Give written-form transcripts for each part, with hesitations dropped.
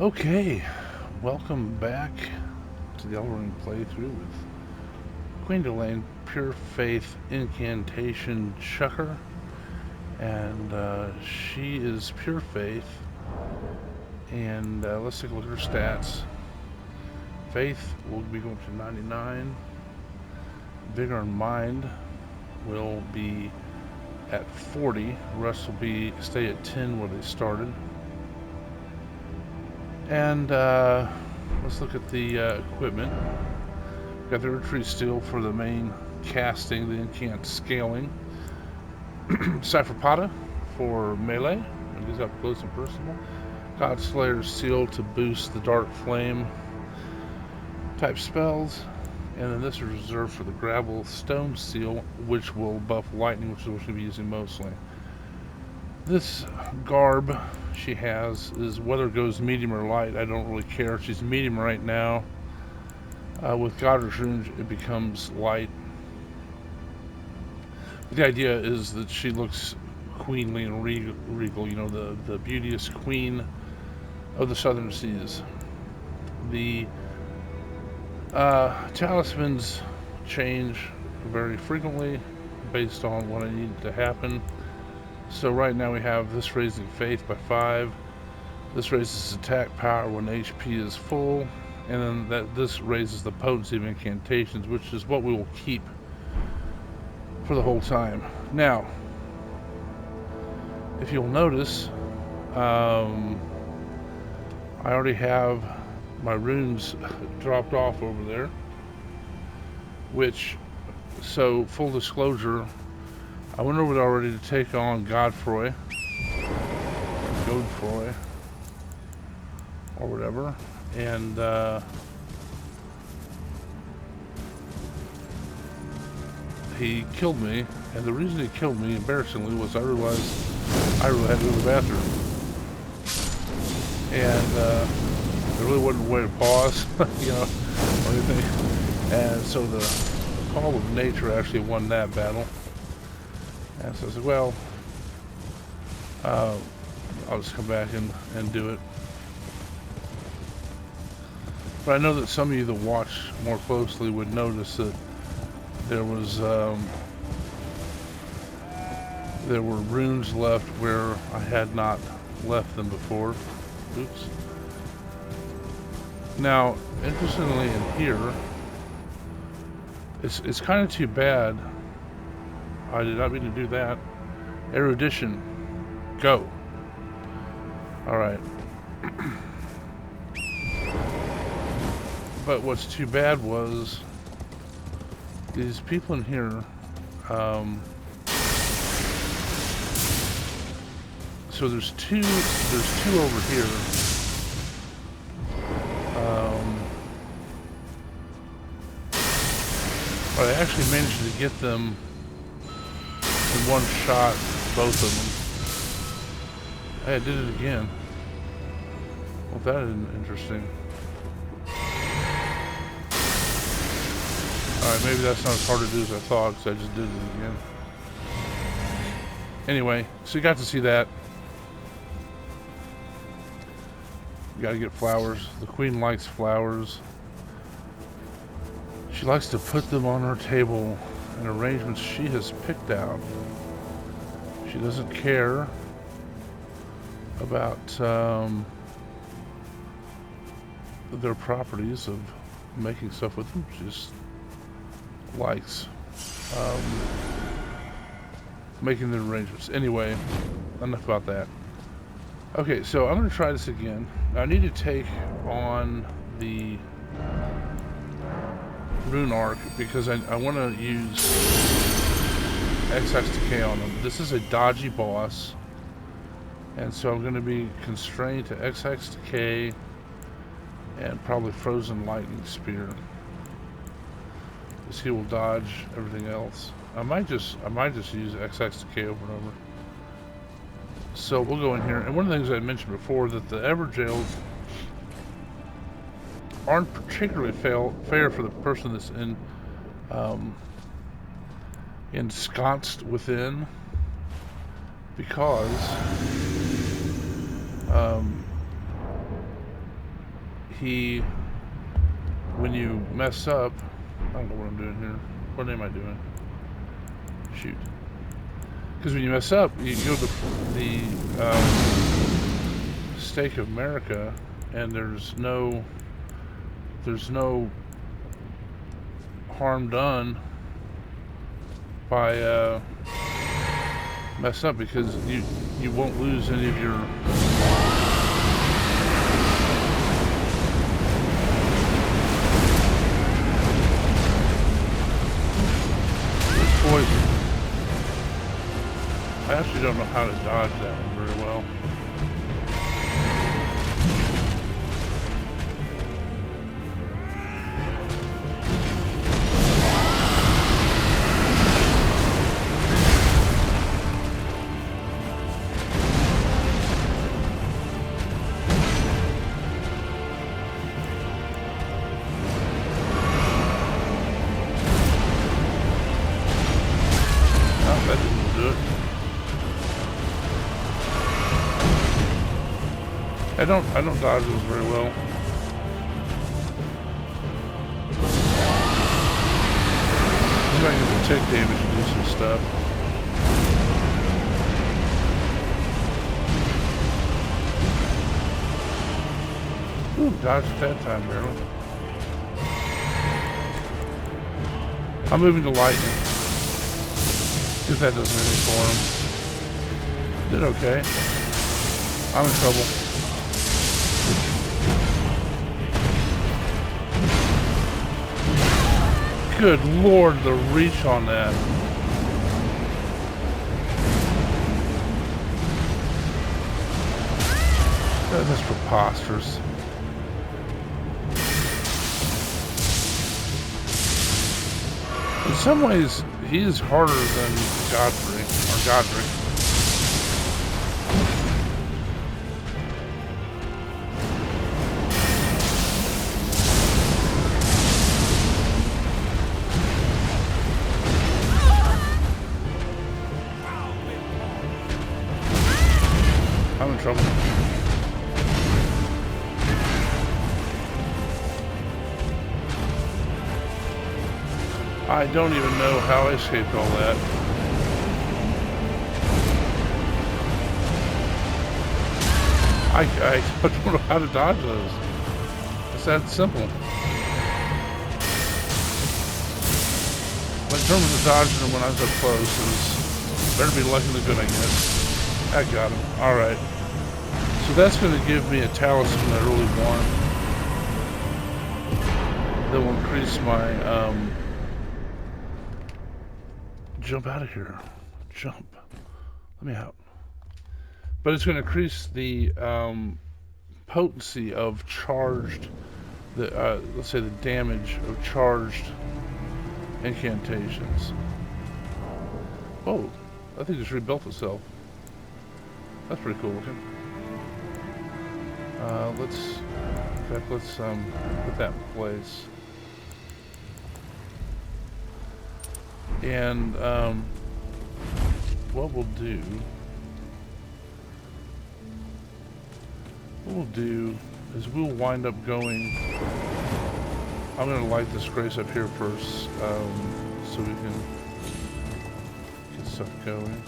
Okay, welcome back to the Elden playthrough with Queen Delane, Pure Faith Incantation Chucker, and she is Pure Faith. And let's take a look at her stats. Faith will be going to 99. Vigor and Mind will be at 40. The rest will stay at 10 where they started. And let's look at the equipment. Got the retreat steel for the main casting, the incant scaling. Cypherpata for melee, and these up close and personal. Godslayer's seal to boost the dark flame type spells. And then this is reserved for the gravel stone seal, which will buff lightning, which is what she'll be using mostly. This garb she has is whether it goes medium or light, I don't really care. She's medium right now. With Godefroy's runes, it becomes light. But the idea is that she looks queenly and regal, you know, the beauteous queen of the southern seas. The talismans change very frequently based on what I need to happen. So right now we have this raising faith by 5. This raises attack power when HP is full. And then this raises the potency of incantations, which is what we will keep for the whole time. Now, if you'll notice, I already have my runes dropped off over there. So full disclosure, I went over there already to take on Godefroy, or whatever, and he killed me. And the reason he killed me, embarrassingly, was I realized I really had to go to the bathroom, and there really wasn't a way to pause, you know, or anything. And so the call of nature actually won that battle. And so I said, well, I'll just come back and do it. But I know that some of you that watch more closely would notice that there were runes left where I had not left them before. Oops. Now, interestingly in here, it's kind of too bad. I did not mean to do that. Erudition. Go. Alright. But what's too bad was these people in here, so there's two over here. But I actually managed to get them in one shot, both of them. Hey, I did it again. Well, that is interesting. Alright, maybe that's not as hard to do as I thought, because I just did it again. Anyway, so you got to see that. You gotta get flowers. The queen likes flowers. She likes to put them on her table in arrangements she has picked out. She doesn't care about their properties of making stuff with them. She just likes making the arrangements. Anyway, enough about that. Okay, so I'm going to try this again. I need to take on the rune arc because I want to use XX decay on them. This is a dodgy boss, and so I'm going to be constrained to XX decay and probably frozen lightning spear. Because he will dodge everything else. I might just use XX decay over and over. So we'll go in here, and one of the things I mentioned before, that the Everjails aren't particularly fair for the person that's ensconced within, because when you mess up, I don't know what I'm doing here. What am I doing? Shoot. Because when you mess up, you go to the Stake of America, and there's no harm done by messing up, because you won't lose any of your poison. I actually don't know how to dodge that one very well. I don't dodge those very well. See if I can take damage and do some stuff. Ooh, dodged at that time, barely. I'm moving to lightning. If that does anything for him. Did okay. I'm in trouble. Good Lord, the reach on that. That is preposterous. In some ways, he is harder than Godfrey, or Godric. I'm in trouble. I don't even know how I escaped all that. I don't know how to dodge those. It's that simple. But in terms of dodging them when I was up close, it was better be lucky than good, I guess. I got him. Alright. So that's going to give me a talisman I really want. That will increase my, jump out of here. Jump. Let me out. But it's going to increase the, potency of charged, let's say the damage of charged incantations. Oh, I think it's rebuilt itself. That's pretty cool looking. Let's put that in place. And what we'll do is we'll wind up going. I'm gonna light this grace up here first, so we can get stuff going.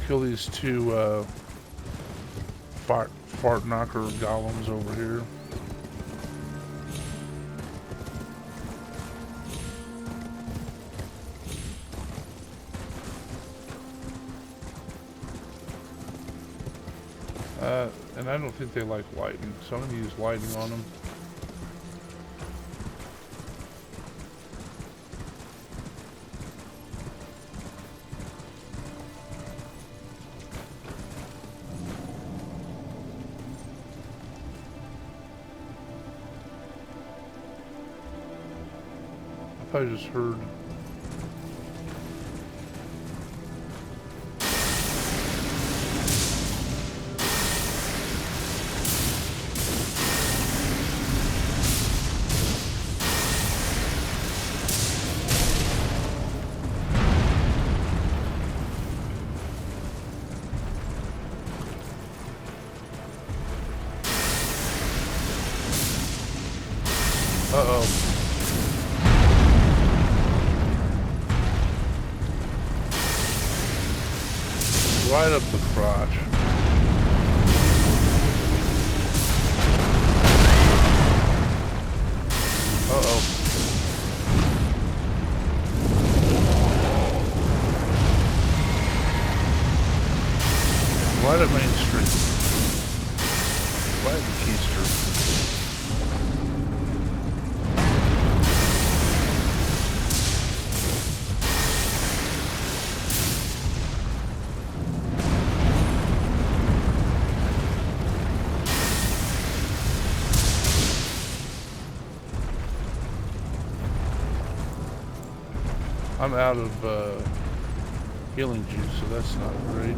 Kill these two fart knocker golems over here. And I don't think they like lighting, so I'm going to use lighting on them. I just heard. Right up the crotch. Uh-oh. Right at Main Street. Right at the Keister. I'm out of healing juice, so that's not great.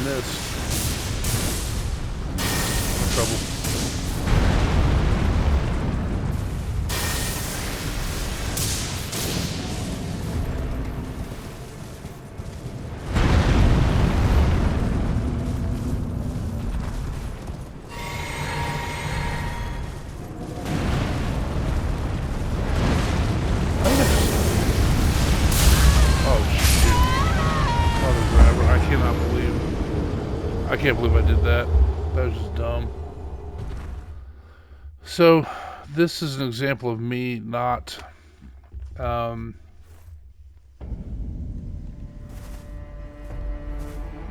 Missed. Trouble. I can't believe I did that. That was just dumb. So, this is an example of me not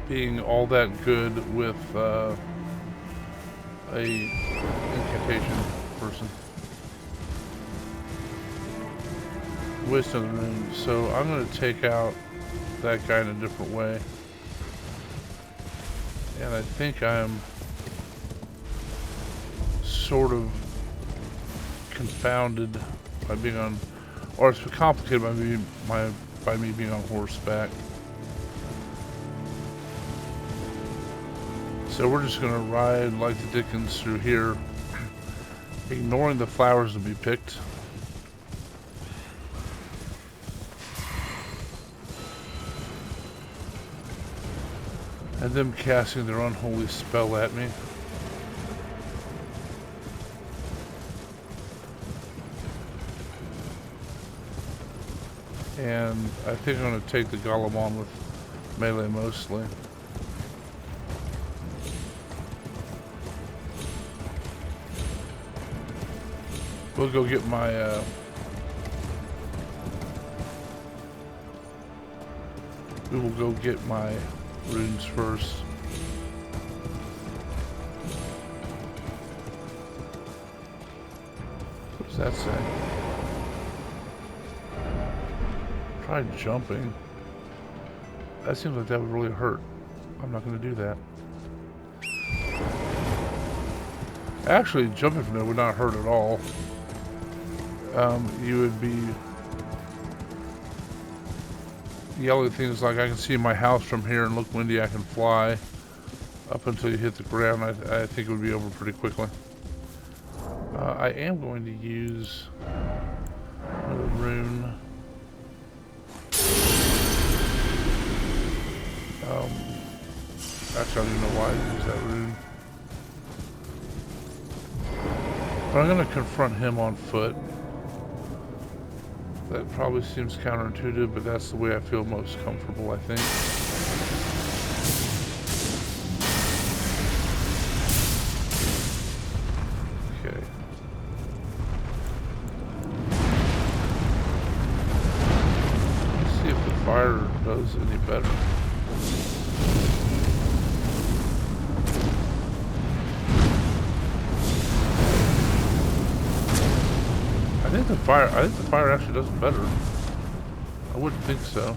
being all that good with a incantation person. Waste of the room. So I'm going to take out that guy in a different way. And I think I'm sort of confounded by being on, or it's complicated by me being on horseback. So we're just gonna ride like the Dickens through here, ignoring the flowers to be picked. And them casting their unholy spell at me. And I think I'm going to take the Golem on with melee mostly. We'll go get my we will go get my runes first. What does that say? Try jumping. That seems like that would really hurt. I'm not going to do that. Actually, jumping from there would not hurt at all. You would be yelling things like, I can see my house from here and look windy, I can fly. Up until you hit the ground, I think it would be over pretty quickly. I am going to use another rune. Actually, I don't even know why I use that rune. But I'm going to confront him on foot. That probably seems counterintuitive, but that's the way I feel most comfortable, I think. Okay. Let's see if the fire does any better. I think the fire actually does better. I wouldn't think so.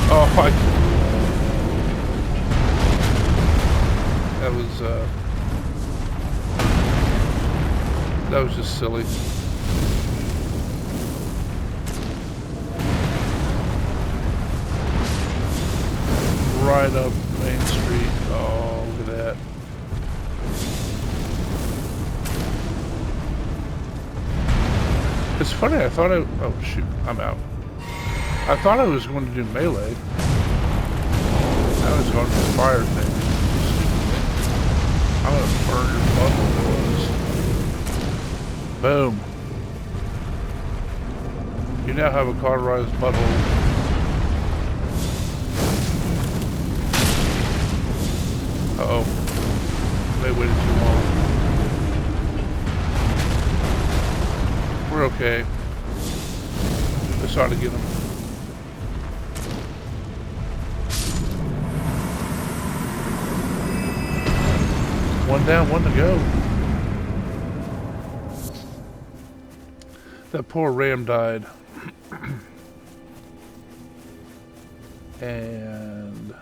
Oh, that was just silly. Right up Main Street. Oh, look at that. It's funny, I thought oh shoot, I'm out. I thought I was going to do melee. I was going for the fire thing. I'm gonna burn your butthole, boys. Boom. You now have a cauterized butthole. Uh-oh. They waited too long. We're okay. Just ought to get them. One down, one to go. That poor ram died. And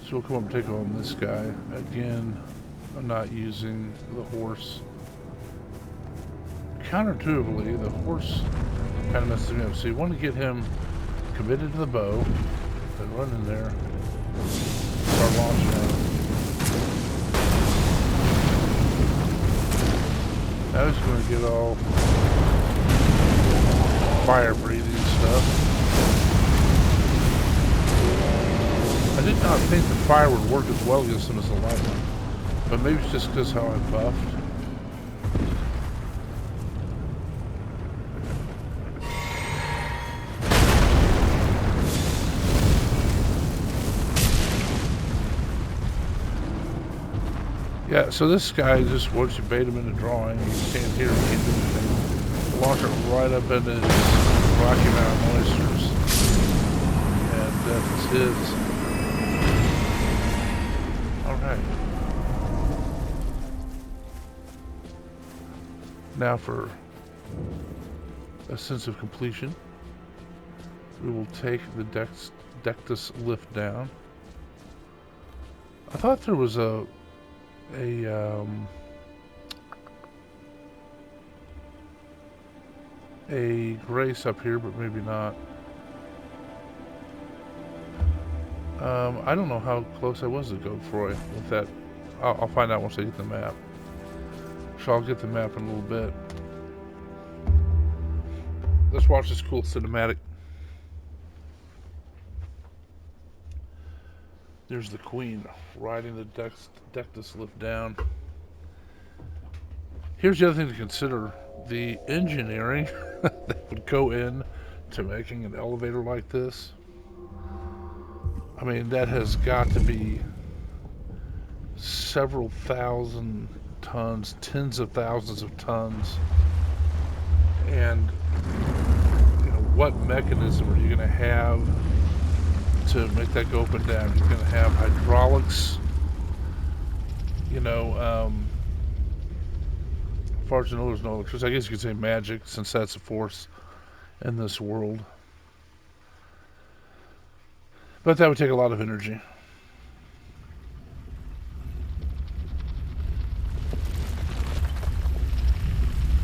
so we'll come up and take on this guy. Again, I'm not using the horse. Counterintuitively, the horse kind of messes me up. So you want to get him committed to the bow, then run in there, start launching at him. Now he's going to get all fire breathing stuff. I did not think the fire would work as well against him as the lightning, but maybe it's just because how I'm buffed. Yeah, so this guy just, once you bait him into drawing, you stand here and can't do anything. Launch it right up into his Rocky Mountain oysters. And death is his. Alright. Now for a sense of completion, we will take the Dectus lift down. I thought there was a grace up here, but maybe not. I don't know how close I was to Godefroy with that. I'll find out once I get the map. So I'll get the map in a little bit. Let's watch this cool cinematic. There's the queen riding the Dectus lift down. Here's the other thing to consider. The engineering that would go in to making an elevator like this. I mean, that has got to be several thousand tons, tens of thousands of tons. And, you know, what mechanism are you going to have to make that go up and down? You're going to have hydraulics, you know, as far as I know, there's no electricity. I guess you could say magic, since that's a force in this world. But that would take a lot of energy.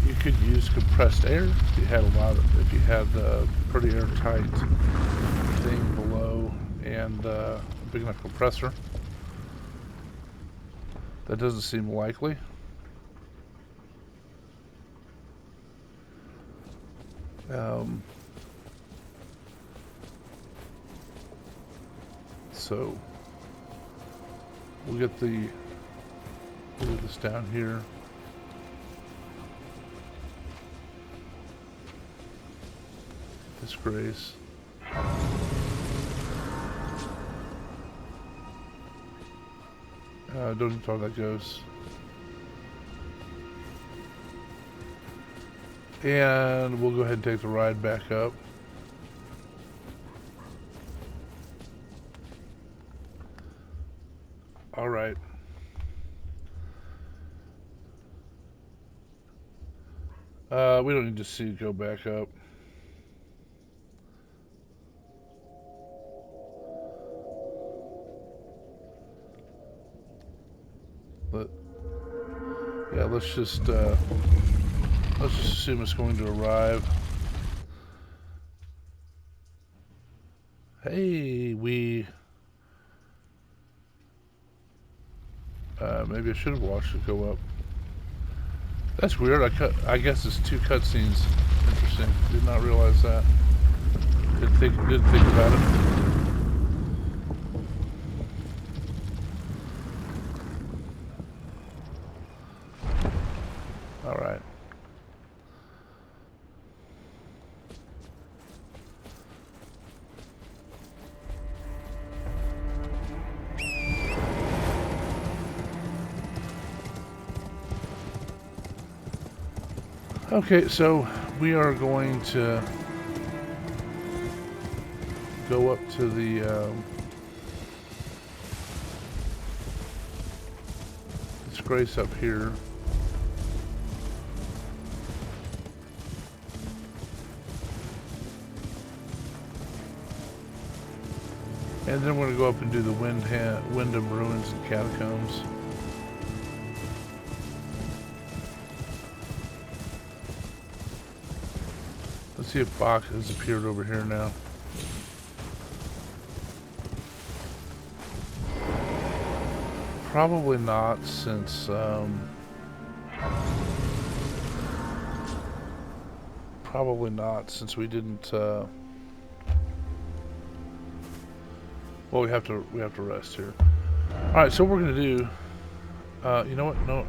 You could use compressed air if you had a pretty airtight thing below and a big enough compressor. That doesn't seem likely. So we'll get this down here. This grace. Don't even know how that goes. And we'll go ahead and take the ride back up. All right. We don't need to see it go back up. But yeah, let's just assume it's going to arrive. Hey, maybe I should have watched it go up. That's weird. I guess it's 2 cutscenes. Interesting. Did not realize that. Didn't think about it. All right. Okay, so we are going to go up to the disgrace up here. And then we're going to go up and do the Windham Ruins and Catacombs. Let's see if Bach has appeared over here now. Probably not, since we didn't. Well, we have to rest here. All right, so what we're gonna do. You know what? No,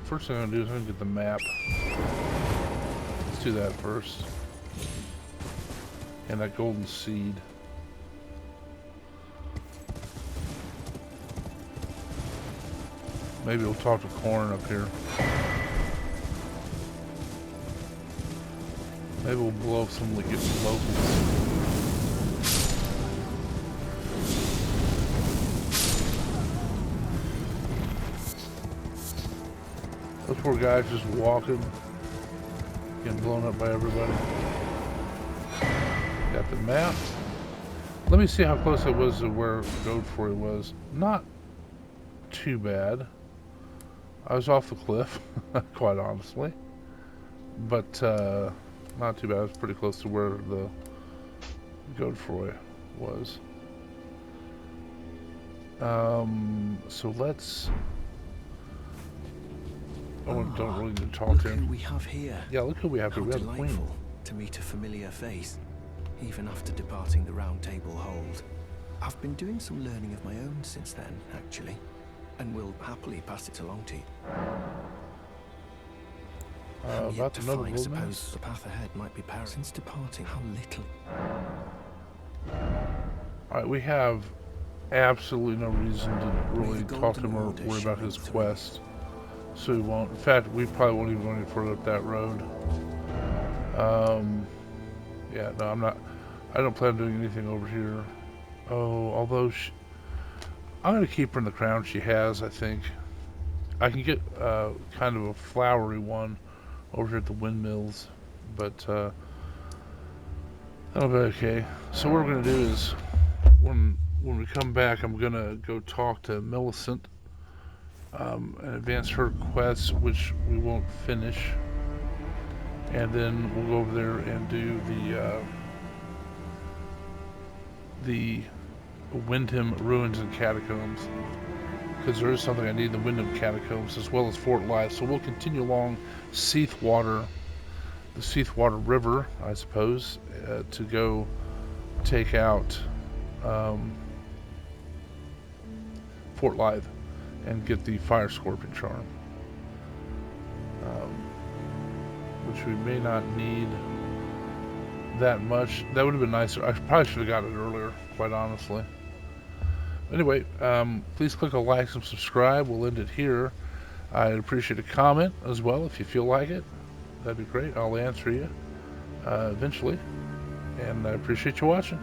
first thing I'm gonna do is I'm gonna get the map. Let's do that first. And that golden seed. Maybe we'll talk to Corn up here. Maybe we'll blow up some locals. Those poor guys just walking, getting blown up by everybody. Got the map. Let me see how close I was to where Godefroy was. Not too bad. I was off the cliff, quite honestly. But not too bad. I was pretty close to where the Godefroy was. So let's... don't really need to talk to him. Look who we have here. Yeah, look who we have here. We have the Queen. To meet a familiar face, even after departing the Round Table hold. I've been doing some learning of my own since then, actually, and will happily pass it along to you. About to know the suppose the path ahead might be perilous. Since departing, how little. Alright, we have absolutely no reason to really talk to him or worry about his quest. So we won't. In fact, we probably won't even go any further up that road. Yeah, no, I'm not. I don't plan on doing anything over here. Oh, although I'm going to keep her in the crown she has, I think. I can get kind of a flowery one over here at the windmills, but that'll be okay. So what we're going to do is, when we come back, I'm going to go talk to Millicent and advance her quest, which we won't finish. And then we'll go over there and do the Windham Ruins and Catacombs, because there is something I need in the Windham Catacombs as well as Fort Lythe. So we'll continue along the Seathwater River, I suppose, to go take out Fort Lythe and get the Fire Scorpion charm, which we may not need that much. That would have been nicer. I probably should have got it earlier, quite honestly. Anyway, please click a like and subscribe. We'll end it here. I'd appreciate a comment as well if you feel like it. That'd be great. I'll answer you eventually. And I appreciate you watching.